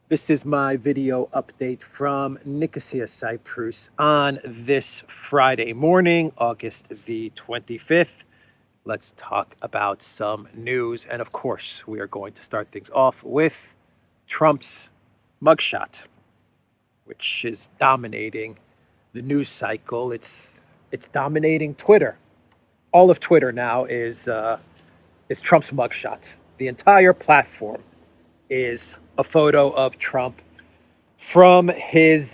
This is my video update from Nicosia, Cyprus on this Friday morning, August the 25th. Let's talk about some news. And of course, we are going to start things off with Trump's mugshot, which is dominating the news cycle. It's dominating Twitter. All of Twitter now is Trump's mugshot. The entire platform is a photo of Trump from his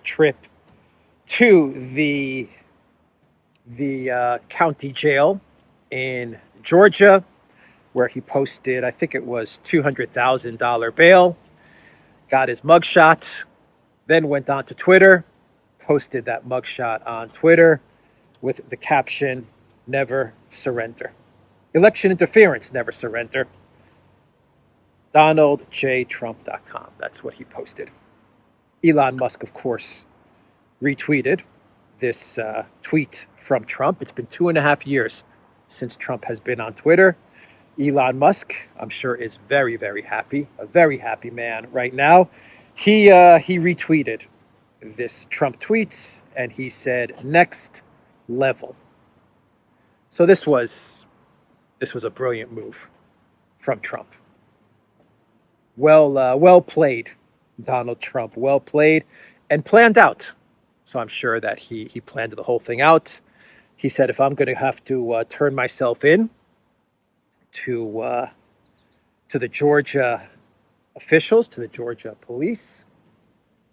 trip to the county jail in Georgia, where he posted, I think it was $200,000 bail, got his mugshot, then went on to Twitter, posted that mugshot on Twitter with the caption, "Never surrender. Election interference, never surrender." DonaldJTrump.com. That's what he posted. Elon Musk, of course, retweeted this tweet from Trump. It's been 2.5 years since Trump has been on Twitter. Elon Musk, I'm sure, is very, very happy. A very happy man right now. He retweeted this Trump tweet and he said, "Next level." So this was a brilliant move from Trump. Well played, Donald Trump. Well played and planned out. So I'm sure that he planned the whole thing out. He said, if I'm going to have to turn myself in to the Georgia officials, to the Georgia police,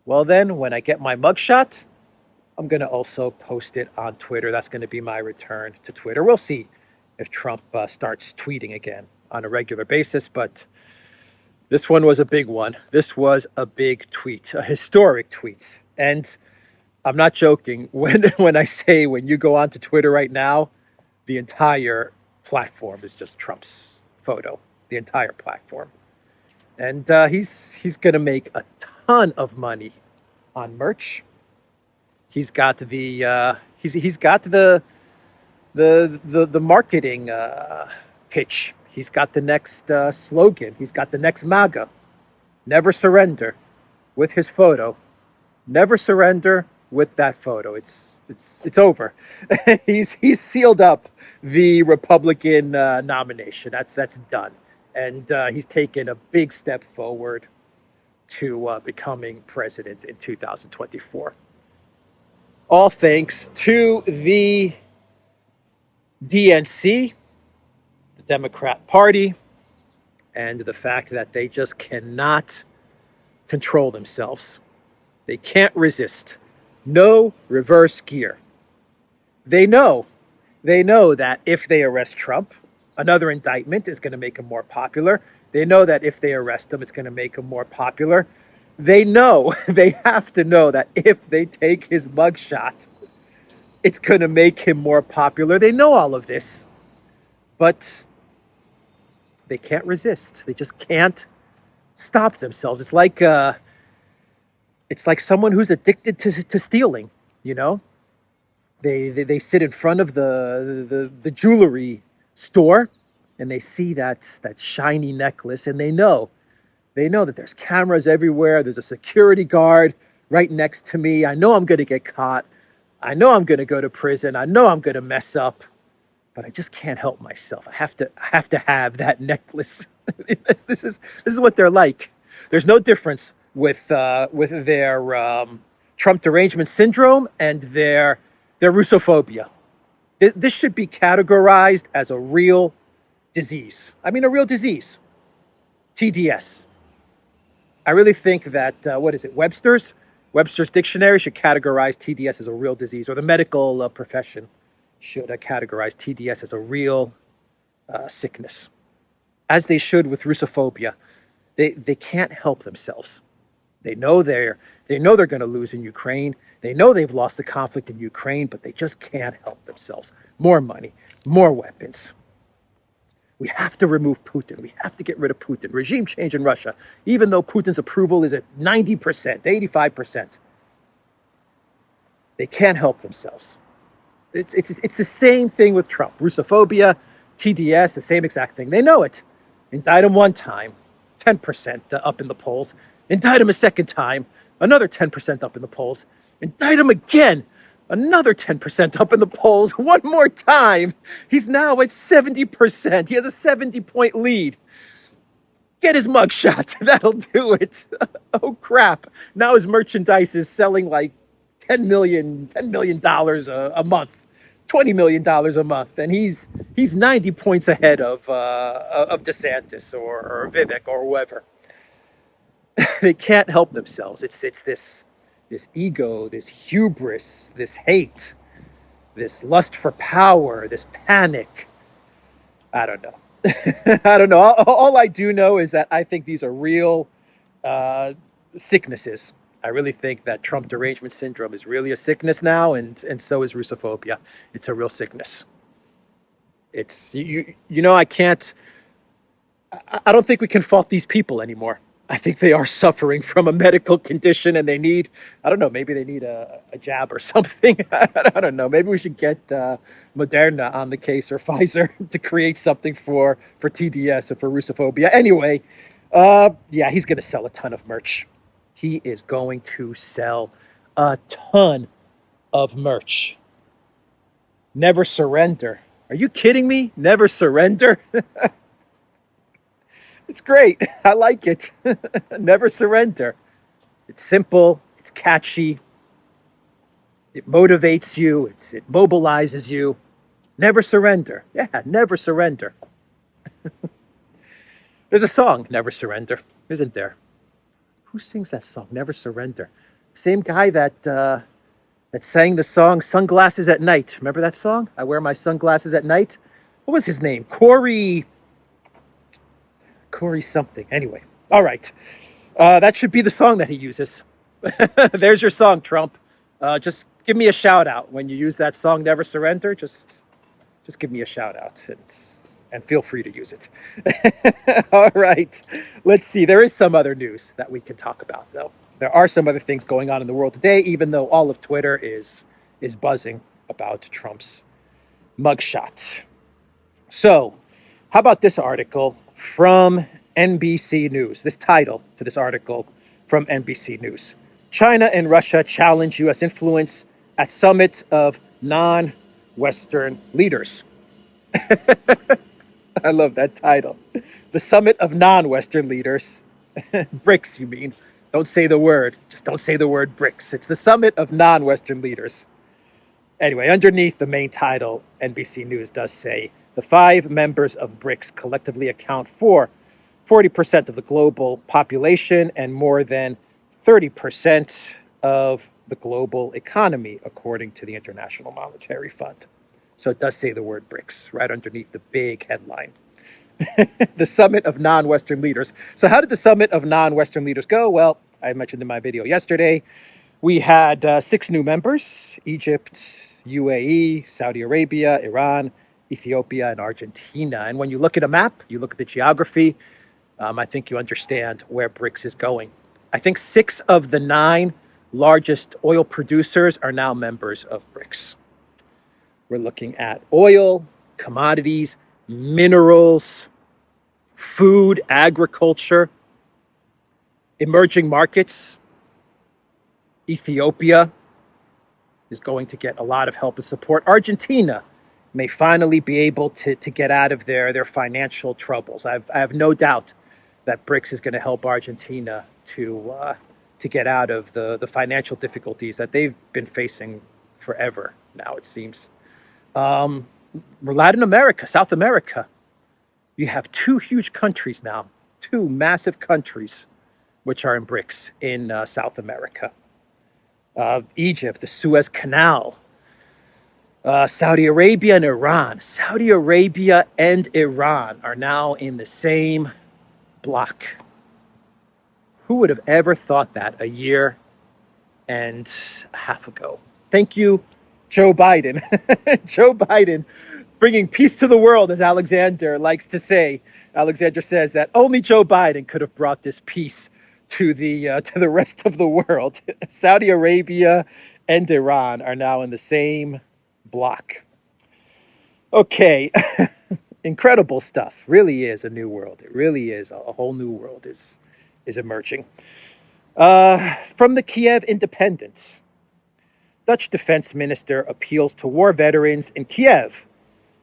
well then, when I get my mugshot, I'm going to also post it on Twitter. That's going to be my return to Twitter. We'll see if Trump starts tweeting again on a regular basis, but this one was a big one. This was a big tweet, a historic tweet. And I'm not joking when I say when you go onto Twitter right now, the entire platform is just Trump's photo, the entire platform. And he's going to make a ton of money on merch. He's got the marketing pitch. He's got the next slogan. He's got the next MAGA. Never surrender with his photo. Never surrender with that photo. It's over. He's sealed up the Republican nomination. That's done. And he's taken a big step forward to becoming president in 2024. All thanks to the DNC, the Democrat Party, and the fact that they just cannot control themselves. They can't resist. No reverse gear. They know that if they arrest Trump, another indictment is going to make him more popular. They know that if they arrest him, it's going to make him more popular. They know, they have to know that if they take his mugshot, it's going to make him more popular. They know all of this, but they can't resist. They just can't stop themselves. It's like someone who's addicted to stealing. You know, they sit in front of the jewelry store and they see that shiny necklace, and they know that there's cameras everywhere. There's a security guard right next to me. I know I'm going to get caught. I know I'm going to go to prison. I know I'm going to mess up, but I just can't help myself. I have to have that necklace. This is what they're like. There's no difference with their Trump derangement syndrome and their Russophobia. This should be categorized as a real disease. I mean, a real disease. TDS. I really think that, Webster's dictionary should categorize TDS as a real disease, or the medical profession should categorize TDS as a real sickness, as they should with Russophobia. They can't help themselves. They know they're going to lose in Ukraine. They know they've lost the conflict in Ukraine, but they just can't help themselves. More money, more weapons. We have to remove Putin. We have to get rid of Putin. Regime change in Russia, even though Putin's approval is at 90%, 85%. They can't help themselves. It's the same thing with Trump. Russophobia, TDS, the same exact thing. They know it. Indict him one time, 10% up in the polls. Indict him a second time, another 10% up in the polls. Indict him again, another 10% up in the polls. One more time, he's now at 70%. He has a 70-point lead. Get his mugshot. That'll do it. Oh, crap. Now his merchandise is selling like $10 million a month. $20 million a month, and he's 90 points ahead of DeSantis or Vivek or whoever. They can't help themselves. It's this ego, this hubris, this hate, this lust for power, this panic. I don't know. I don't know. All I do know is that I think these are real sicknesses. I really think that Trump derangement syndrome is really a sickness now, and so is Russophobia. It's a real sickness. It's I can't. I don't think we can fault these people anymore. I think they are suffering from a medical condition, and they need. I don't know. Maybe they need a jab or something. I don't know. Maybe we should get Moderna on the case or Pfizer to create something for TDS or for Russophobia. Anyway, yeah, he's going to sell a ton of merch. He is going to sell a ton of merch. Never surrender. Are you kidding me? Never surrender? It's great. I like it. Never surrender. It's simple. It's catchy. It motivates you. It mobilizes you. Never surrender. Yeah, never surrender. There's a song, Never Surrender, isn't there? Who sings that song, Never Surrender? Same guy that sang the song Sunglasses at Night. Remember that song? I wear my sunglasses at night. What was his name? Corey something. Anyway, all right. That should be the song that he uses. There's your song, Trump. Just give me a shout out when you use that song, Never Surrender. Just give me a shout out and feel free to use it. All right. Let's see. There is some other news that we can talk about, though. There are some other things going on in the world today, even though all of Twitter is buzzing about Trump's mugshot. So, how about this article from NBC News? This title to this article from NBC News. China and Russia challenge U.S. influence at summit of non-Western leaders. I love that title. The summit of non-Western leaders. BRICS, you mean. Don't say the word. Just don't say the word BRICS. It's the summit of non-Western leaders. Anyway, underneath the main title, NBC News does say, the 5 members of BRICS collectively account for 40% of the global population and more than 30% of the global economy, according to the International Monetary Fund. So it does say the word BRICS right underneath the big headline. The summit of non-Western leaders. So how did the summit of non-Western leaders go? Well, I mentioned in my video yesterday, we had 6 new members: Egypt, UAE, Saudi Arabia, Iran, Ethiopia, and Argentina. And when you look at a map, you look at the geography, I think you understand where BRICS is going. I think 6 of the 9 largest oil producers are now members of BRICS. We're looking at oil, commodities, minerals, food, agriculture, emerging markets. Ethiopia is going to get a lot of help and support. Argentina may finally be able to get out of their financial troubles. I have no doubt that BRICS is going to help Argentina to get out of the financial difficulties that they've been facing forever now, it seems. Latin America, South America, you have 2 huge countries now, 2 massive countries, which are in BRICS in South America. Egypt, the Suez Canal, Saudi Arabia and Iran. Saudi Arabia and Iran are now in the same block. Who would have ever thought that a year and a half ago? Thank you, Joe Biden. Joe Biden bringing peace to the world, as Alexander likes to say. Alexander says that only Joe Biden could have brought this peace to the rest of the world. Saudi Arabia and Iran are now in the same bloc. Okay, incredible stuff. Really is a new world. It really is a whole new world is emerging. From the Kiev Independent, Dutch Defense Minister appeals to war veterans in Kiev.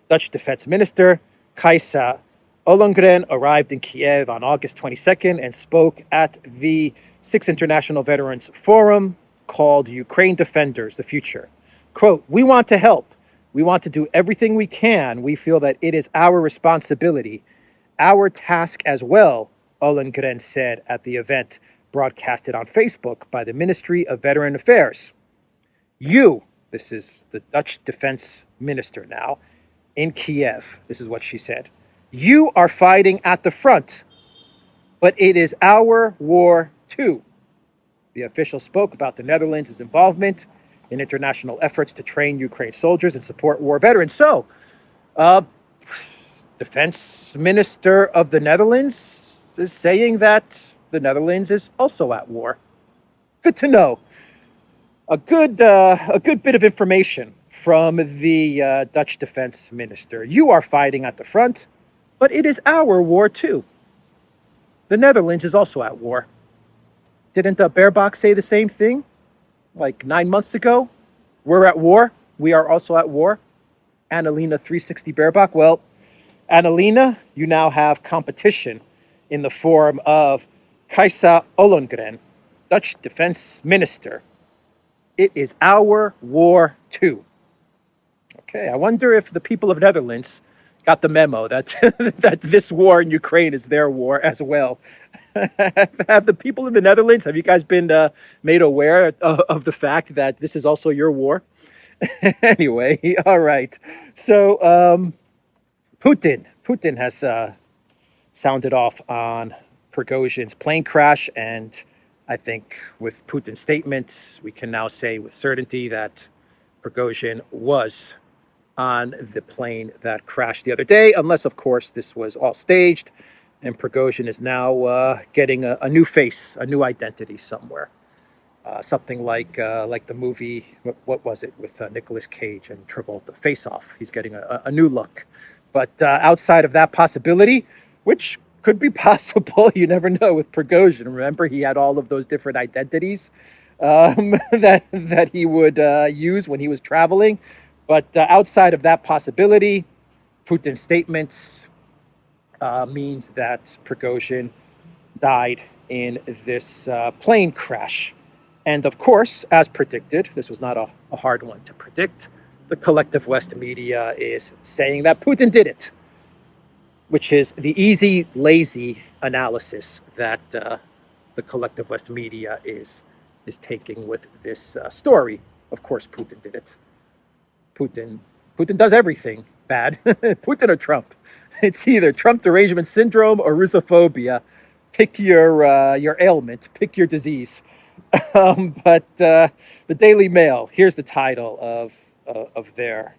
Dutch Defense Minister Kajsa Ollongren arrived in Kiev on August 22nd and spoke at the Sixth International Veterans Forum called Ukraine Defenders, the Future. Quote, "We want to help. We want to do everything we can. We feel that it is our responsibility, our task as well," Ollongren said at the event broadcasted on Facebook by the Ministry of Veteran Affairs. You, this is the Dutch Defense Minister now, in Kiev, this is what she said. You are fighting at the front, but it is our war too. The official spoke about the Netherlands' involvement in international efforts to train Ukraine soldiers and support war veterans. So, Defense Minister of the Netherlands is saying that the Netherlands is also at war. Good to know. A good bit of information from the Dutch Defense Minister. You are fighting at the front, but it is our war too. The Netherlands is also at war. Didn't Baerbock say the same thing like 9 months ago? We're at war. We are also at war. Annalena 360 Baerbock. Well, Annalena, you now have competition in the form of Kajsa Ollongren, Dutch Defense Minister. It is our war too. Okay, I wonder if the people of Netherlands got the memo that that this war in Ukraine is their war as well. Have the people in the Netherlands, have you guys been made aware of the fact that this is also your war? Anyway, all right. So Putin has sounded off on Prigozhin's plane crash, and I think with Putin's statement, we can now say with certainty that Prigozhin was on the plane that crashed the other day, unless, of course, this was all staged, and Prigozhin is now getting a new face, a new identity somewhere. Something like the movie, what was it, with Nicolas Cage and Travolta, Face Off. He's getting a new look. But outside of that possibility, which could be possible, you never know with Prigozhin. Remember, he had all of those different identities that he would use when he was traveling. But outside of that possibility, Putin's statements means that Prigozhin died in this plane crash. And of course, as predicted, this was not a hard one to predict, the collective West media is saying that Putin did it, which is the easy, lazy analysis that the collective West media is taking with this story. Of course, Putin did it. Putin does everything bad. Putin or Trump. It's either Trump derangement syndrome or Russophobia. Pick your ailment. Pick your disease. But the Daily Mail. Here's the title of their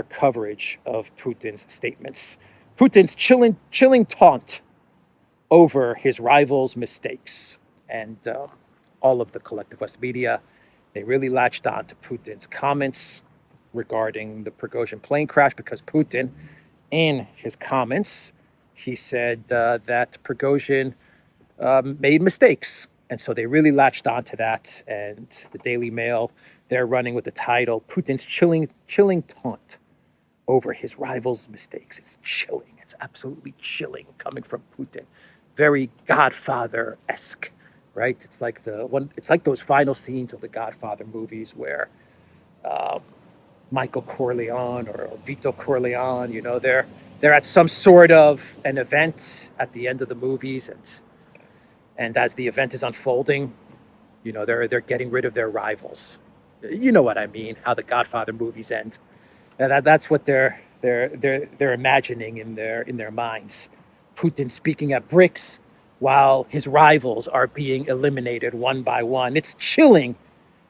coverage of Putin's statements. Putin's chilling taunt over his rivals' mistakes, and all of the collective West media, they really latched on to Putin's comments regarding the Prigozhin plane crash, because Putin, in his comments, he said that Prigozhin made mistakes. And so they really latched on to that. And the Daily Mail, they're running with the title, Putin's chilling taunt over his rivals' mistakes. It's chilling. It's absolutely chilling coming from Putin. Very Godfather-esque, right? It's like those final scenes of the Godfather movies where Michael Corleone or Vito Corleone, they're at some sort of an event at the end of the movies, and as the event is unfolding, they're getting rid of their rivals. You know what I mean? How the Godfather movies end. And that's what they're imagining in their minds. Putin speaking at BRICS while his rivals are being eliminated one by one. It's chilling.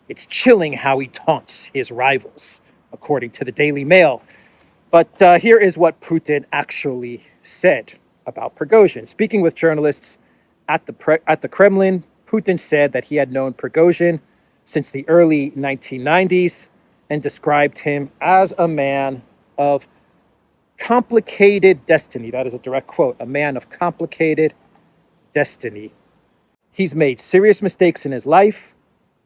It's chilling how he taunts his rivals, according to the Daily Mail. But here is what Putin actually said about Prigozhin. Speaking with journalists at the Kremlin, Putin said that he had known Prigozhin since the early 1990s, and described him as a man of complicated destiny. That is a direct quote, a man of complicated destiny. He's made serious mistakes in his life,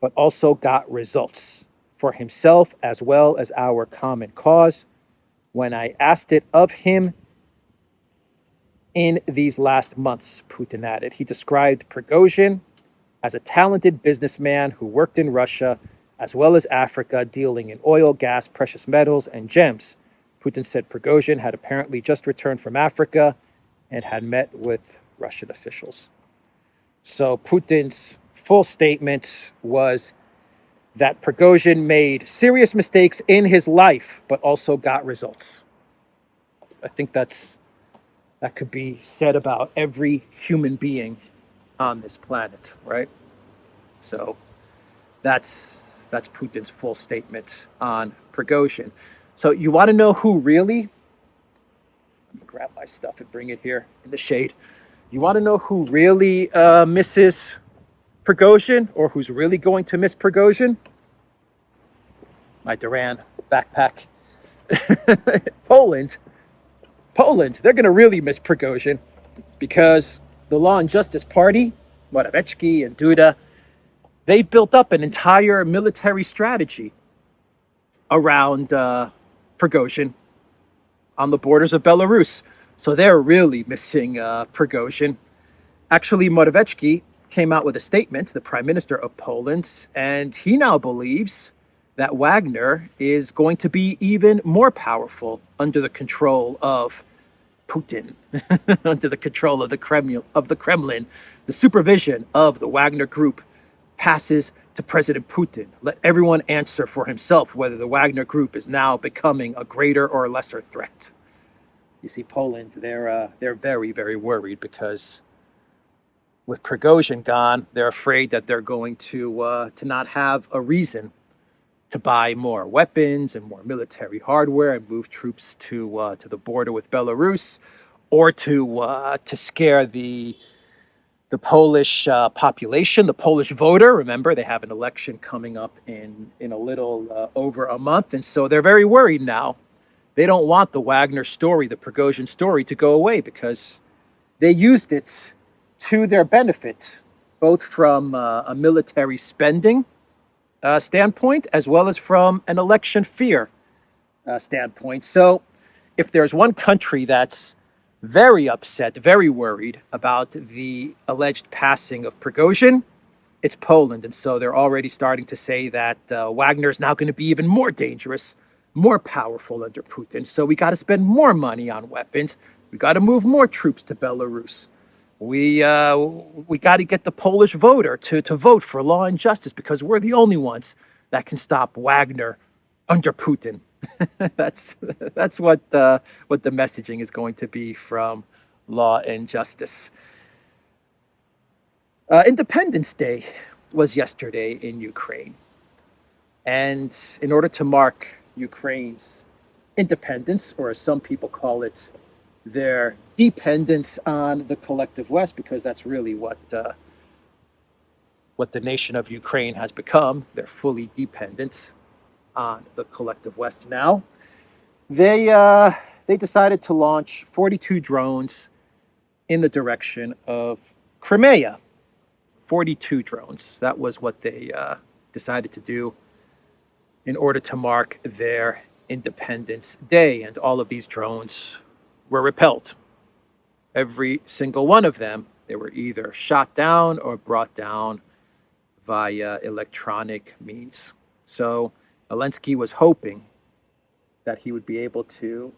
but also got results for himself as well as our common cause. When I asked it of him in these last months, Putin added. He described Prigozhin as a talented businessman who worked in Russia as well as Africa, dealing in oil, gas, precious metals, and gems. Putin said Prigozhin had apparently just returned from Africa and had met with Russian officials. So Putin's full statement was that Prigozhin made serious mistakes in his life, but also got results. I think that could be said about every human being on this planet, right? So that's Putin's full statement on Prigozhin. So you want to know who really? Let me grab my stuff and bring it here in the shade. You want to know who really misses Prigozhin, or who's really going to miss Prigozhin? My Duran backpack. Poland, they're going to really miss Prigozhin because the Law and Justice Party, Morawiecki and Duda, they've built up an entire military strategy around Prigozhin on the borders of Belarus. So they're really missing Prigozhin. Actually, Morawiecki came out with a statement, the prime minister of Poland, and he now believes that Wagner is going to be even more powerful under the control of Putin, under the control of the Kremlin. The supervision of the Wagner group passes to President Putin. Let everyone answer for himself whether the Wagner group is now becoming a greater or lesser threat. You see, Poland, they're very, very worried because with Prigozhin gone, they're afraid that they're going to not have a reason to buy more weapons and more military hardware and move troops to the border with Belarus, or to scare the Polish population, the Polish voter. Remember, they have an election coming up in a little over a month, and so they're very worried now. They don't want the Wagner story, the Prigozhin story, to go away because they used it to their benefit, both from a military spending standpoint as well as from an election fear standpoint. So if there's one country that's very upset, very worried about the alleged passing of Prigozhin, it's Poland. And so they're already starting to say that Wagner is now going to be even more dangerous, more powerful under Putin. So we got to spend more money on weapons. We got to move more troops to Belarus. We got to get the Polish voter to vote for law and justice because we're the only ones that can stop Wagner under Putin. That's what the messaging is going to be from Law and Justice. Independence Day was yesterday in Ukraine, and in order to mark Ukraine's independence, or as some people call it, their dependence on the collective West, because that's really what the nation of Ukraine has become. They're fully dependent on the collective West now. They decided to launch 42 drones in the direction of Crimea. 42 drones. That was what they decided to do in order to mark their Independence Day. And all of these drones were repelled. Every single one of them, they were either shot down or brought down via electronic means. So Zelensky was hoping that he would be able to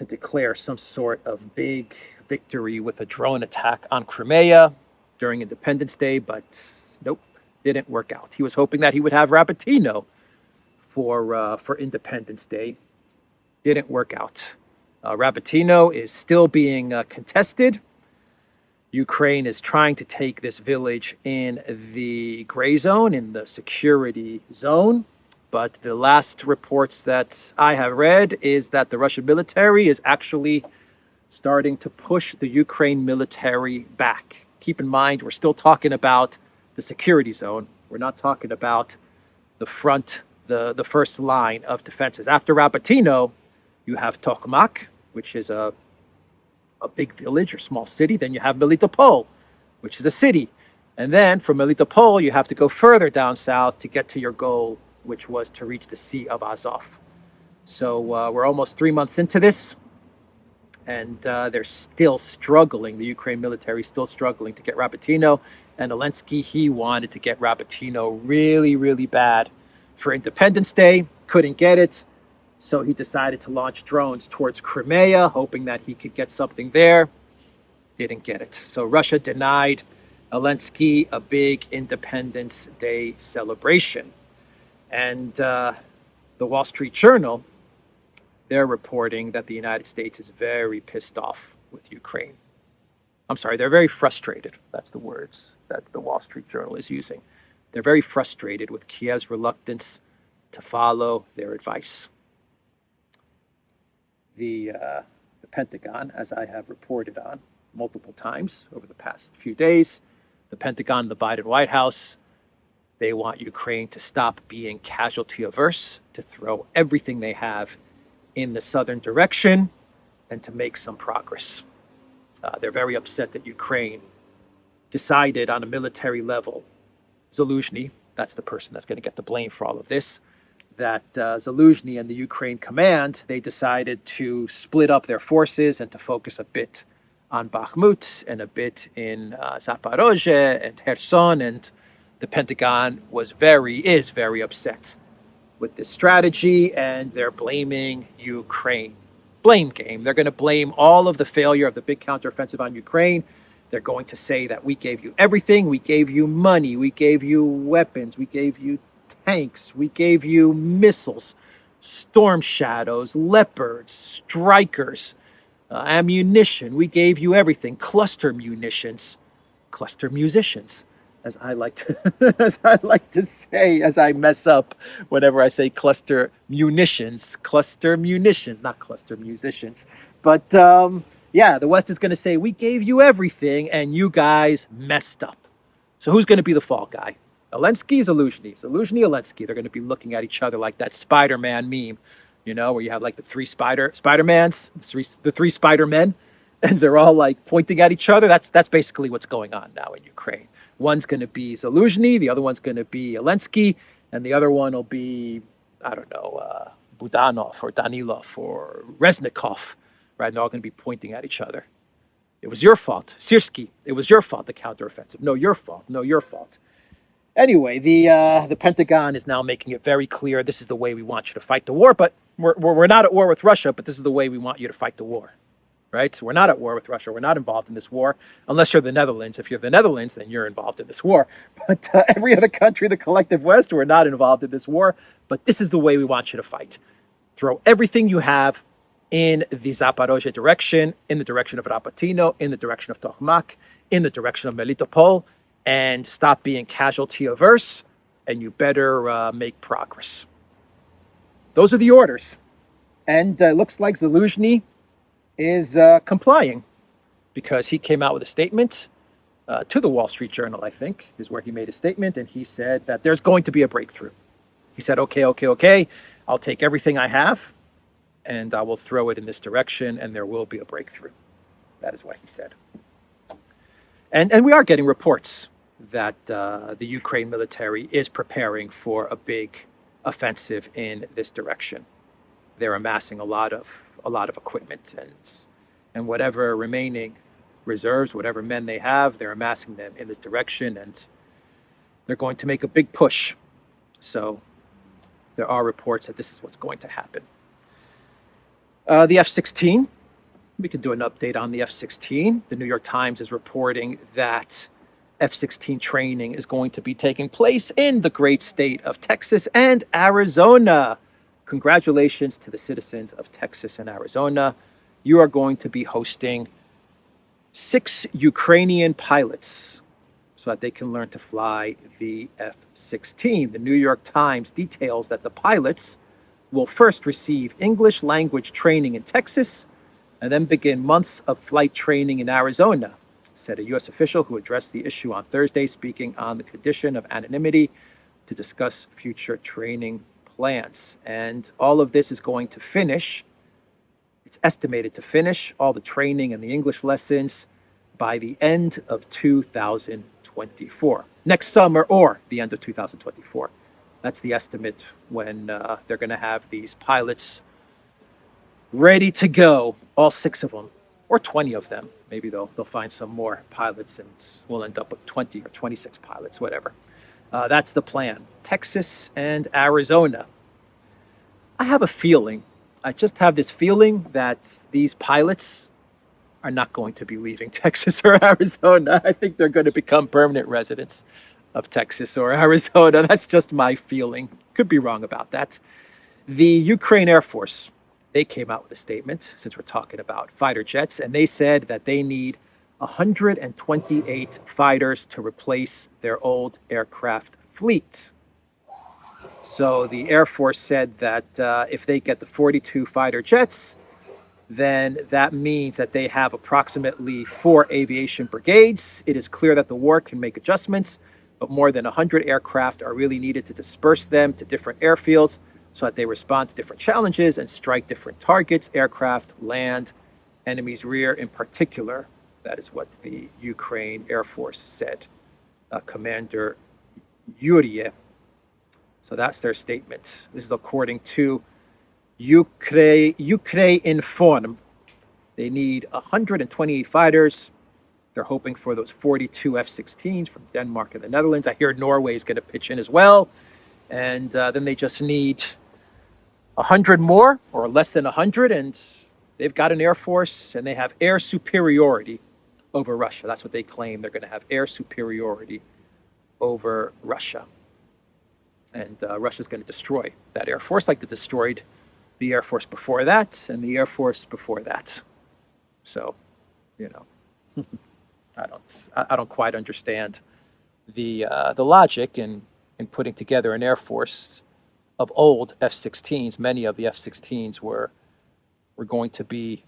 declare some sort of big victory with a drone attack on Crimea during Independence Day, but nope, didn't work out. He was hoping that he would have Rabatino for Independence Day. Didn't work out. Rabatino is still being contested. Ukraine is trying to take this village in the gray zone, in the security zone. But the last reports that I have read is that the Russian military is actually starting to push the Ukraine military back. Keep in mind, we're still talking about the security zone. We're not talking about the front the first line of defenses. After Rabatino, you have Tokmak, which is a big village or small city. Then you have Melitopol, which is a city. And then from Melitopol, you have to go further down south to get to your goal, which was to reach the Sea of Azov. So we're almost 3 months into this, and they're still struggling. The Ukraine military is still struggling to get Rabatino. And Zelensky, he wanted to get Rabatino really, really bad for Independence Day, couldn't get it. So he decided to launch drones towards Crimea, hoping that he could get something there. Didn't get it. So Russia denied Zelensky a big Independence Day celebration. And the Wall Street Journal, they're reporting that the United States is very pissed off with Ukraine. I'm sorry, they're very frustrated. That's the words that the Wall Street Journal is using. They're very frustrated with Kiev's reluctance to follow their advice. The Pentagon, as I have reported on multiple times over the past few days, the Pentagon, the Biden White House, they want Ukraine to stop being casualty averse, to throw everything they have in the southern direction, and to make some progress. They're very upset that Ukraine decided on a military level, Zelensky, that's the person that's going to get the blame for all of this, that Zelensky and the Ukraine command, they decided to split up their forces and to focus a bit on Bakhmut and a bit in Zaporozhye and Kherson, and the Pentagon is very upset with this strategy, and they're blaming Ukraine. Blame game. They're going to blame all of the failure of the big counteroffensive on Ukraine. They're going to say that we gave you everything. We gave you money. We gave you weapons. We gave you tanks. We gave you missiles, storm shadows, leopards, strikers, ammunition. We gave you everything. Cluster munitions, cluster musicians, as I like to say, as I mess up whenever I say cluster munitions, not cluster musicians. But yeah, the West is going to say, we gave you everything and you guys messed up. So who's going to be the fall guy? Zelensky, Zelensky. They're going to be looking at each other like that Spider-Man meme, where you have like the three Spider-Mans, the three Spider-Men, and they're all like pointing at each other. That's basically what's going on now in Ukraine. One's going to be Zelensky, the other one's going to be Zelensky, and the other one will be, I don't know, Budanov or Danilov or Reznikov, right? And they're all going to be pointing at each other. It was your fault. Sirsky, it was your fault, the counteroffensive. No, your fault. No, your fault. Anyway, the Pentagon is now making it very clear this is the way we want you to fight the war, but we're not at war with Russia, but this is the way we want you to fight the war. Right? We're not at war with Russia. We're not involved in this war, unless you're the Netherlands. If you're the Netherlands, then you're involved in this war. But every other country, the collective West, we're not involved in this war. But this is the way we want you to fight. Throw everything you have in the Zaporozhye direction, in the direction of Rabatino, in the direction of Tokmak, in the direction of Melitopol, and stop being casualty averse, and you better make progress. Those are the orders. And it looks like Zelensky is complying, because he came out with a statement to the Wall Street Journal, I think, is where he made a statement, and he said that there's going to be a breakthrough. He said, okay, I'll take everything I have, and I will throw it in this direction, and there will be a breakthrough. That is what he said. And we are getting reports that the Ukraine military is preparing for a big offensive in this direction. They're amassing a lot of equipment and whatever remaining reserves, whatever men they have, they're amassing them in this direction, and they're going to make a big push. So there are reports that this is what's going to happen. The F-16, we can do an update on the F-16. The New York Times is reporting that F-16 training is going to be taking place in the great state of Texas and Arizona. Congratulations to the citizens of Texas and Arizona. You are going to be hosting 6 Ukrainian pilots so that they can learn to fly the F-16. The New York Times details that the pilots will first receive English language training in Texas and then begin months of flight training in Arizona, said a U.S. official who addressed the issue on Thursday, speaking on the condition of anonymity to discuss future training plans. And all of this is going to finish, it's estimated to finish all the training and the English lessons by the end of 2024. Next summer or the end of 2024. That's the estimate when they're going to have these pilots ready to go, all 6 of them, or 20 of them. Maybe they'll find some more pilots and we'll end up with 20 or 26 pilots, whatever. That's the plan. Texas and Arizona. I have a feeling, I just have this feeling that these pilots are not going to be leaving Texas or Arizona. I think they're going to become permanent residents of Texas or Arizona. That's just my feeling. Could be wrong about that. The Ukraine Air Force, they came out with a statement, since we're talking about fighter jets, and they said that they need 128 fighters to replace their old aircraft fleet. So the Air Force said that if they get the 42 fighter jets, then that means that they have approximately 4 aviation brigades. It is clear that the war can make adjustments, but more than 100 aircraft are really needed to disperse them to different airfields so that they respond to different challenges and strike different targets, aircraft, land, enemy's rear in particular. That is what the Ukraine Air Force said. Commander Yurie. So that's their statement. This is according to Ukraine Inform. They need 128 fighters. They're hoping for those 42 F-16s from Denmark and the Netherlands. I hear Norway is going to pitch in as well. And then they just need 100 more or less than 100. And they've got an air force and they have air superiority over Russia. That's what they claim. They're going to have air superiority over Russia. And Russia's going to destroy that air force like they destroyed the Air Force before that and the Air Force before that. So, you know, I don't quite understand the logic in putting together an Air Force of old F-16s. Many of the F-16s were going to be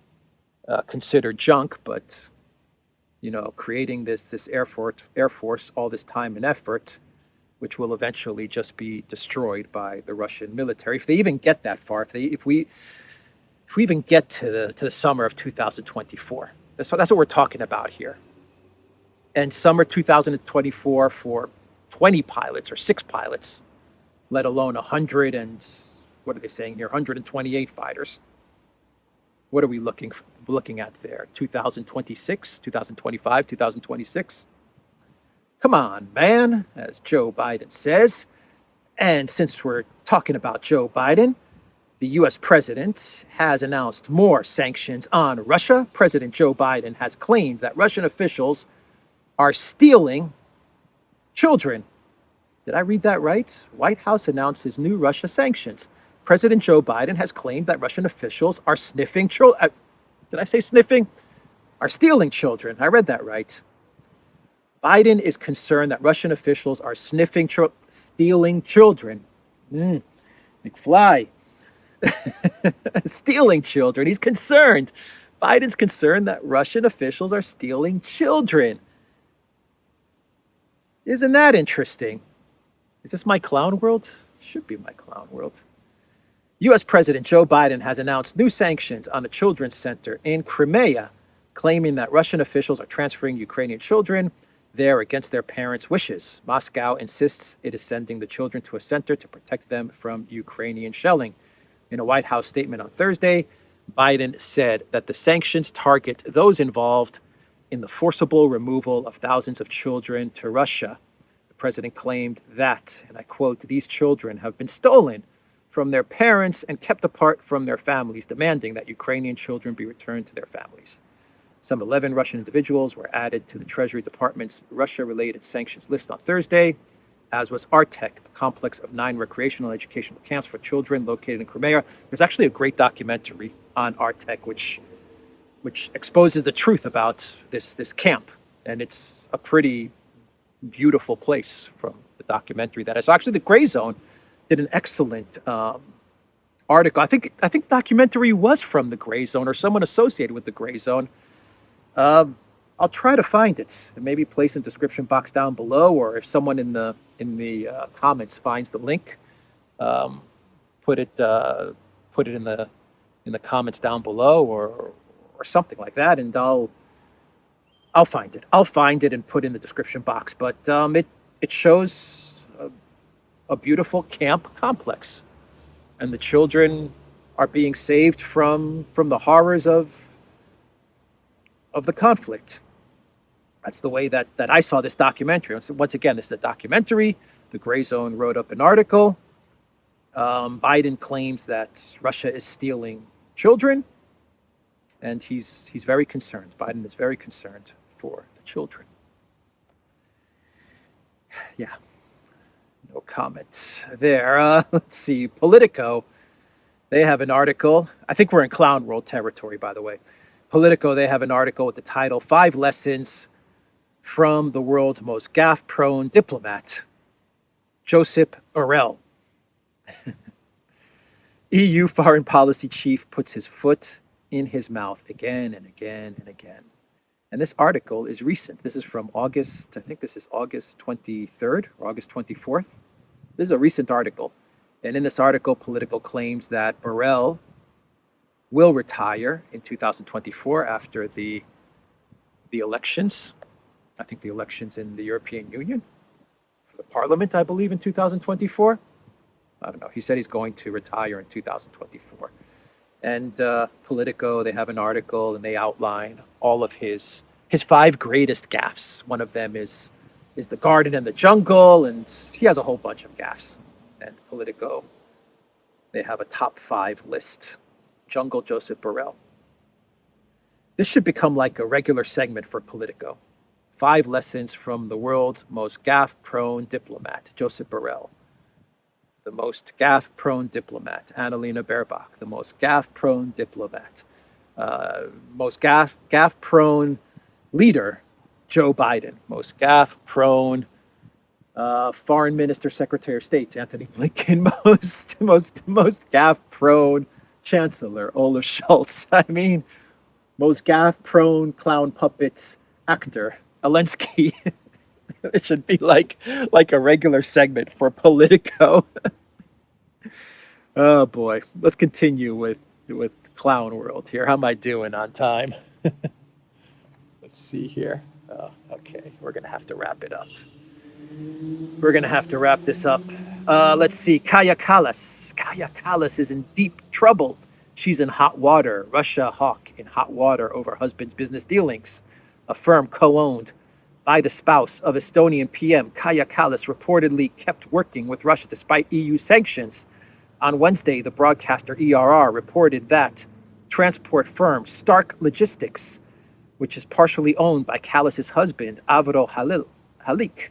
considered junk, but you know, creating this Air Force all this time and effort, which will eventually just be destroyed by the Russian military if they even get that far. If we even get to the summer of 2024, that's what we're talking about here. And summer 2024 for 20 pilots or 6 pilots, let alone 100 and what are they saying here? 128 fighters. What are we looking at there? 2026, 2025, 2026. Come on, man, as Joe Biden says. And since we're talking about Joe Biden, the U.S. president has announced more sanctions on Russia. President Joe Biden has claimed that Russian officials are stealing children. Did I read that right? White House announces new Russia sanctions. President Joe Biden has claimed that Russian officials are sniffing children. Did I say sniffing? Are stealing children. I read that right. Biden is concerned that Russian officials are stealing children. McFly. Stealing children. He's concerned. Biden's concerned that Russian officials are stealing children. Isn't that interesting? Is this my clown world? Should be my clown world. U.S. President Joe Biden has announced new sanctions on a children's center in Crimea, claiming that Russian officials are transferring Ukrainian children there against their parents' wishes. Moscow insists it is sending the children to a center to protect them from Ukrainian shelling. In a White House statement on Thursday, Biden said that the sanctions target those involved in the forcible removal of thousands of children to Russia. The president claimed that, and I quote, "These children have been stolen from their parents and kept apart from their families, demanding that Ukrainian children be returned to their families." Some 11 Russian individuals were added to the Treasury Department's Russia-related sanctions list on Thursday, as was Artek, a complex of 9 recreational educational camps for children located in Crimea. There's actually a great documentary on Artek, which exposes the truth about this camp, and it's a pretty beautiful place from the documentary that I saw. Actually, the Gray Zone did an excellent article. I think the documentary was from the Gray Zone or someone associated with the Gray Zone. I'll try to find it and maybe place in the description box down below, or if someone in the comments finds the link, put it in the comments down below, or something like that, and I'll find it. I'll find it and put in the description box. But it shows a beautiful camp complex, and the children are being saved from the horrors of the conflict. That's the way that I saw this documentary. Once again, this is a documentary. The Gray Zone wrote up an article. Biden claims that Russia is stealing children, and he's very concerned. Biden is very concerned for the children. Yeah, no comment there. Let's see, Politico. They have an article. I think we're in clown world territory, by the way. Politico, they have an article with the title, 5 Lessons from the World's Most Gaffe-Prone Diplomat, Josep Borrell. EU foreign policy chief puts his foot in his mouth again and again and again. And this article is recent. This is from August, I think this is August 23rd or August 24th. This is a recent article. And in this article, Politico claims that Borrell will retire in 2024 after the elections. I think the elections in the European Union for the parliament, I believe, in 2024. I don't know. He said he's going to retire in 2024. And Politico, they have an article and they outline all of his 5 greatest gaffes. One of them is the garden and the jungle, and he has a whole bunch of gaffes. And Politico, they have a top 5 list. Jungle Joseph Borrell. This should become like a regular segment for Politico. 5 lessons from the world's most gaffe-prone diplomat, Joseph Borrell. The most gaffe-prone diplomat, Annalena Baerbock. The most gaffe-prone diplomat. Most gaffe-prone leader, Joe Biden. Most gaffe-prone Foreign Minister, Secretary of State, Anthony Blinken. Most gaffe-prone Chancellor, Olaf Scholz. I mean, most gaffe-prone clown puppet actor, Zelensky. It should be like a regular segment for Politico. Oh boy, let's continue with Clown World here. How am I doing on time? Let's see here. Oh, okay, we're gonna have to wrap it up. We're gonna have to wrap this up. Let's see. Kaja Kallas. Kaja Kallas is in deep trouble. She's in hot water. Russia hawk in hot water over husband's business dealings. A firm co-owned by the spouse of Estonian PM, Kaja Kallas, reportedly kept working with Russia despite EU sanctions. On Wednesday, the broadcaster ERR reported that transport firm Stark Logistics, which is partially owned by Kallas's husband, Avro Halik,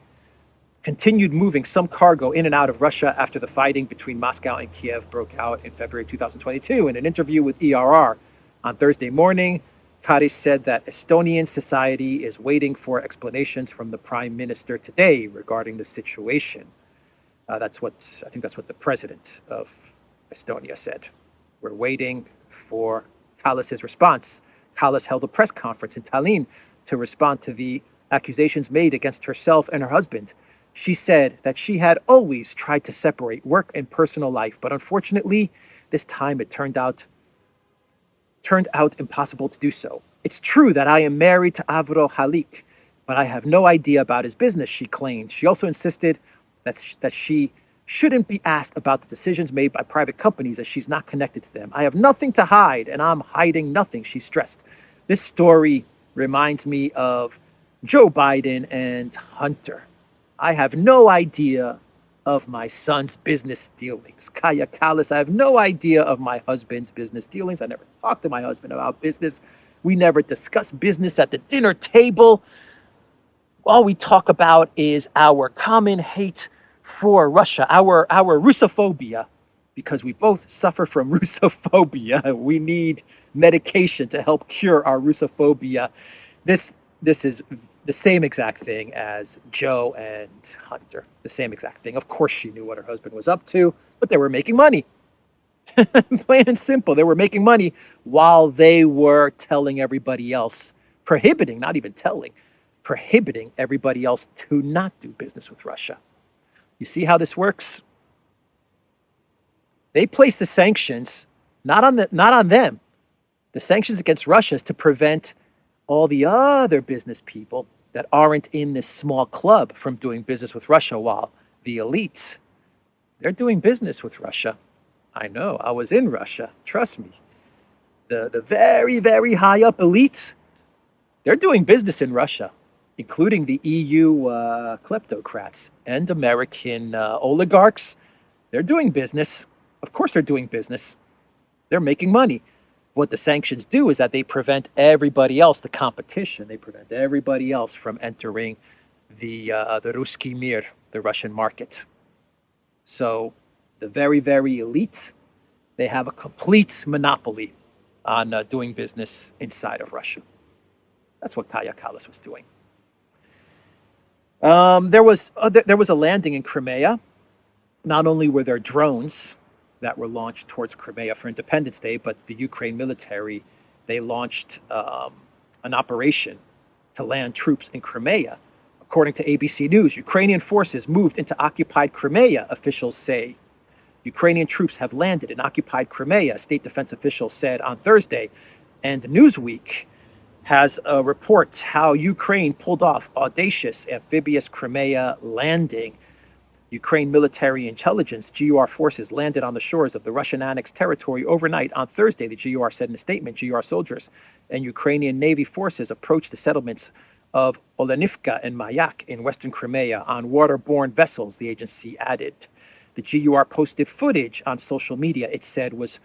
continued moving some cargo in and out of Russia after the fighting between Moscow and Kiev broke out in February 2022. In an interview with ERR on Thursday morning, Kallas said that Estonian society is waiting for explanations from the prime minister today regarding the situation. I think that's what the president of Estonia said. We're waiting for Kallas's response. Kallas held a press conference in Tallinn to respond to the accusations made against herself and her husband. She said that she had always tried to separate work and personal life, but unfortunately, this time it turned out impossible to do so. It's true that I am married to Avro Halik, but I have no idea about his business, she claimed. She also insisted that she shouldn't be asked about the decisions made by private companies as she's not connected to them. I have nothing to hide, and I'm hiding nothing, she stressed. This story reminds me of Joe Biden and Hunter. I have no idea of my son's business dealings. Kaja Kallas, I have no idea of my husband's business dealings. I never talked to my husband about business. We never discuss business at the dinner table. All we talk about is our common hate for Russia, our Russophobia, because we both suffer from Russophobia. We need medication to help cure our Russophobia. This is the same exact thing as Joe and Hunter. The same exact thing. Of course she knew what her husband was up to, but they were making money. Plain and simple. They were making money while they were telling everybody else, prohibiting, not even telling, prohibiting everybody else to not do business with Russia. You see how this works? They placed the sanctions not on them. The sanctions against Russia is to prevent all the other business people that aren't in this small club from doing business with Russia, while the elite, they're doing business with Russia. I know, I was in Russia, trust me. The very, very high up elite, they're doing business in Russia, including the EU kleptocrats and American oligarchs. They're doing business. Of course, they're doing business. They're making money. What the sanctions do is that they prevent everybody else, the competition, they prevent everybody else from entering the Ruski Mir, the Russian market. So the very, very elite, they have a complete monopoly on doing business inside of Russia. That's what Kaja Kallas was doing. There was a landing in Crimea. Not only were there drones that were launched towards Crimea for Independence Day, but the Ukraine military, they launched an operation to land troops in Crimea. According to ABC News, Ukrainian forces moved into occupied Crimea, officials say. Ukrainian troops have landed in occupied Crimea, state defense officials said on Thursday. And Newsweek has a report how Ukraine pulled off audacious amphibious Crimea landing. Ukraine military intelligence, GUR forces, landed on the shores of the Russian annexed territory overnight on Thursday, the GUR said in a statement. GUR soldiers and Ukrainian Navy forces approached the settlements of Olenivka and Mayak in western Crimea on waterborne vessels, the agency added. The GUR posted footage on social media it said was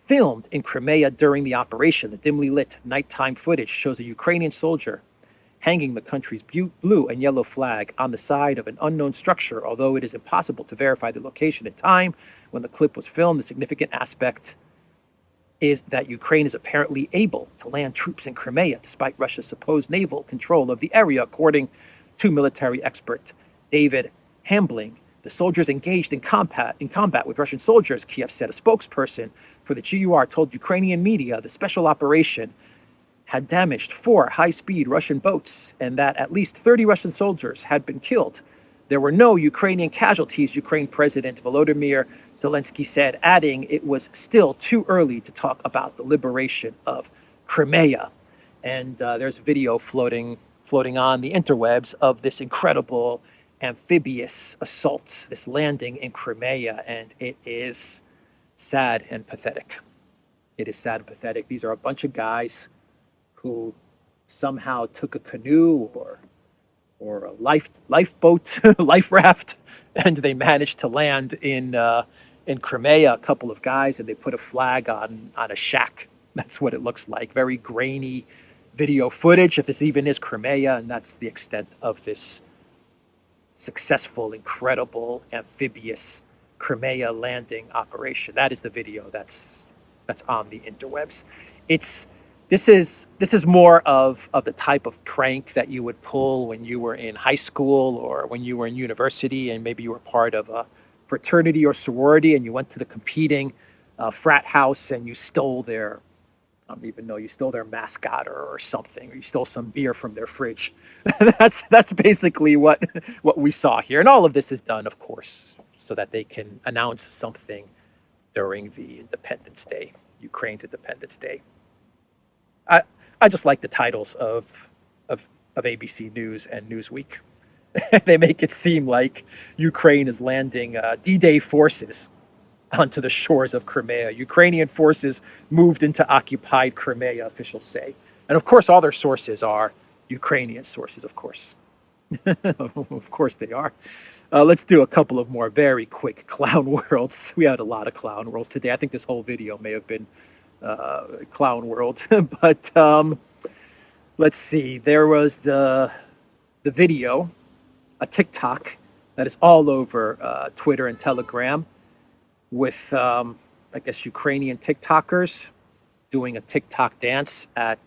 filmed in Crimea during the operation. The dimly lit nighttime footage shows a Ukrainian soldier hanging the country's blue and yellow flag on the side of an unknown structure. Although it is impossible to verify the location and time when the clip was filmed, the significant aspect is that Ukraine is apparently able to land troops in Crimea despite Russia's supposed naval control of the area, according to military expert David Hambling. The soldiers engaged in combat with Russian soldiers, Kiev said. A spokesperson for the GUR told Ukrainian media the special operation had damaged 4 high-speed Russian boats and that at least 30 Russian soldiers had been killed. There were no Ukrainian casualties, Ukraine President Volodymyr Zelensky said, adding it was still too early to talk about the liberation of Crimea. And there's a video floating on the interwebs of this incredible amphibious assault, this landing in Crimea, and it is sad and pathetic. It is sad and pathetic. These are a bunch of guys who somehow took a canoe or a lifeboat, life raft, and they managed to land in Crimea. A couple of guys, and they put a flag on a shack. That's what it looks like. Very grainy video footage, if this even is Crimea, and that's the extent of this successful, incredible, amphibious Crimea landing operation. That is the video that's on the interwebs. This is more of the type of prank that you would pull when you were in high school or when you were in university, and maybe you were part of a fraternity or sorority, and you went to the competing frat house and you stole their, I don't even know, you stole their mascot or something, or you stole some beer from their fridge. That's basically what we saw here. And all of this is done, of course, so that they can announce something during the Independence Day, Ukraine's Independence Day. I just like the titles of ABC News and Newsweek. They make it seem like Ukraine is landing D-Day forces onto the shores of Crimea. Ukrainian forces moved into occupied Crimea, officials say. And of course, all their sources are Ukrainian sources, of course. Of course they are. Let's do a couple of more very quick clown worlds. We had a lot of clown worlds today. I think this whole video may have been clown world. But let's see. There was the video, a TikTok that is all over Twitter and Telegram, with, I guess, Ukrainian TikTokers doing a TikTok dance at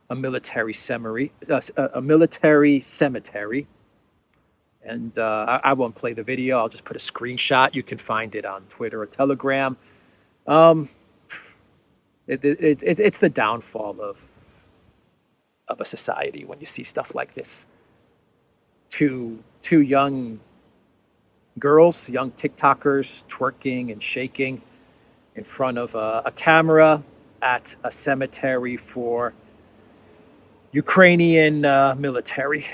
a military cemetery. And I won't play the video. I'll just put a screenshot. You can find it on Twitter or Telegram. It's the downfall of a society when you see stuff like this. Two young girls, young TikTokers, twerking and shaking in front of a camera at a cemetery for Ukrainian military.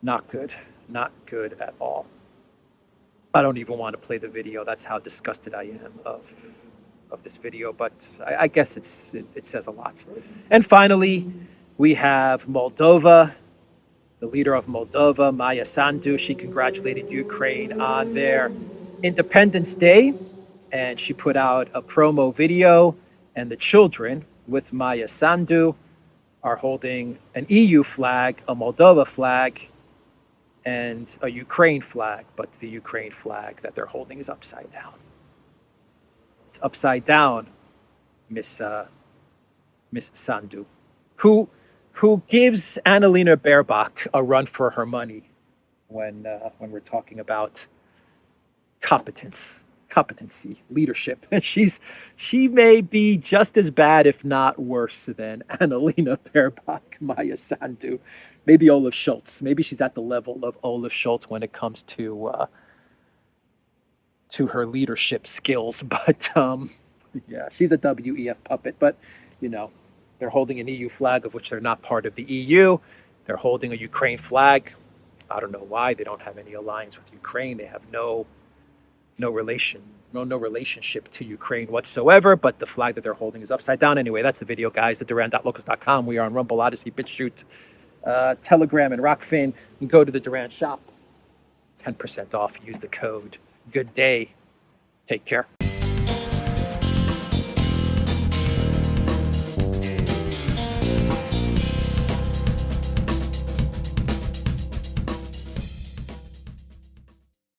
Not good. Not good at all. I don't even want to play the video. That's how disgusted I am of this video, but I guess it says a lot. And finally, we have Moldova. The leader of Moldova, Maya Sandu, she congratulated Ukraine on their Independence Day, and she put out a promo video, and the children with Maya Sandu are holding an EU flag, a Moldova flag, and a Ukraine flag, but the Ukraine flag that they're holding is upside down. It's upside down, Miss Sandu, who gives Annalena Baerbock a run for her money when we're talking about competency, leadership. She may be just as bad, if not worse, than Annalena Baerbock, Maya Sandu, maybe Olaf Scholz. Maybe she's at the level of Olaf Scholz when it comes to her leadership skills. But yeah, she's a WEF puppet. But they're holding an EU flag of which they're not part of the EU. They're holding a Ukraine flag. I don't know why. They don't have any alliance with Ukraine. They have no relationship to Ukraine whatsoever, but the flag that they're holding is upside down. Anyway, that's the video, guys, at Duran.locals.com. We are on Rumble, ODYSEE, BitChute, Telegram, and Rockfin. You can go to the Duran shop. 10% off. Use the code. Good day. Take care.